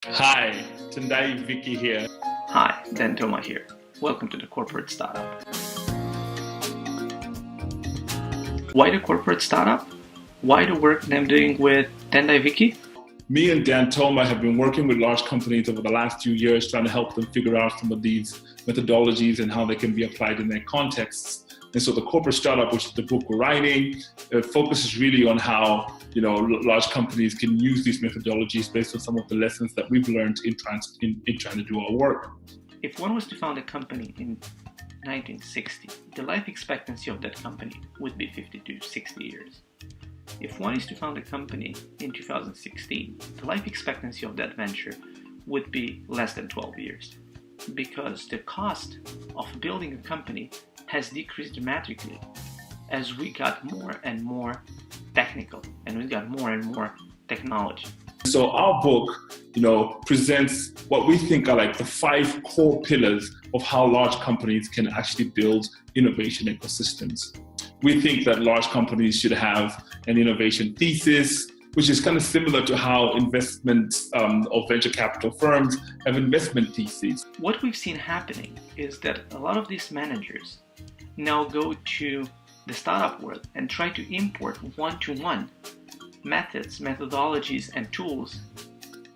Hi, Tendai Vicky here. Hi, Dan Toma here. Welcome to the Corporate Startup. Why the Corporate Startup? Why the work that I'm doing with Tendai Vicky? Me and Dan Toma have been working with large companies over the last few years, trying to help them figure out some of these methodologies and how they can be applied in their contexts. And so the Corporate Startup, which is the book we're writing, focuses really on how large companies can use these methodologies based on some of the lessons that we've learned in trying to do our work. If one was to found a company in 1960, the life expectancy of that company would be 50 to 60 years. If one is to found a company in 2016, the life expectancy of that venture would be less than 12 years, because the cost of building a company has decreased dramatically as we got more and more technical and we got more and more technology. So our book, presents what we think are like the 5 core pillars of how large companies can actually build innovation ecosystems. We think that large companies should have an innovation thesis, which is kind of similar to how investment or venture capital firms have investment theses. What we've seen happening is that a lot of these managers now go to the startup world and try to import one-to-one methods, methodologies, and tools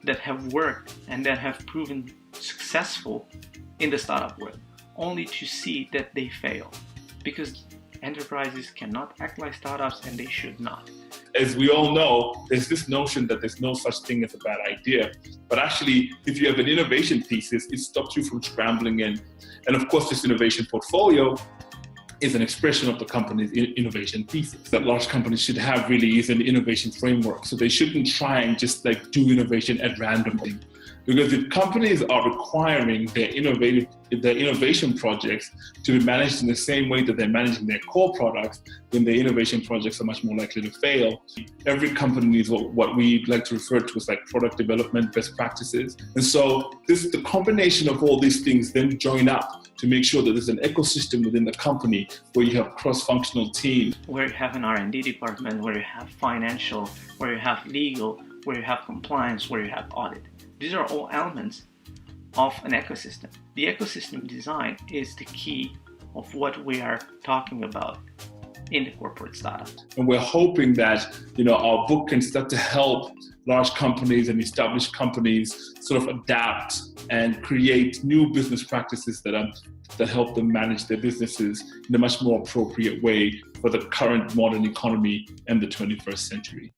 that have worked and that have proven successful in the startup world, only to see that they fail, because enterprises cannot act like startups and they should not. As we all know, there's this notion that there's no such thing as a bad idea. But actually, if you have an innovation thesis, it stops you from scrambling in. And of course, this innovation portfolio is an expression of the company's innovation thesis. That large companies should have really is an innovation framework. So they shouldn't try and just do innovation at random. Because if companies are requiring their innovation projects to be managed in the same way that they're managing their core products, then their innovation projects are much more likely to fail. Every company needs what we like to refer to as product development best practices. And so the combination of all these things then join up to make sure that there's an ecosystem within the company where you have cross-functional teams. Where you have an R&D department, where you have financial, where you have legal, where you have compliance, where you have audit. These are all elements of an ecosystem. The ecosystem design is the key of what we are talking about in the corporate startup. And we're hoping that our book can start to help large companies and established companies sort of adapt and create new business practices that help them manage their businesses in a much more appropriate way for the current modern economy and the 21st century.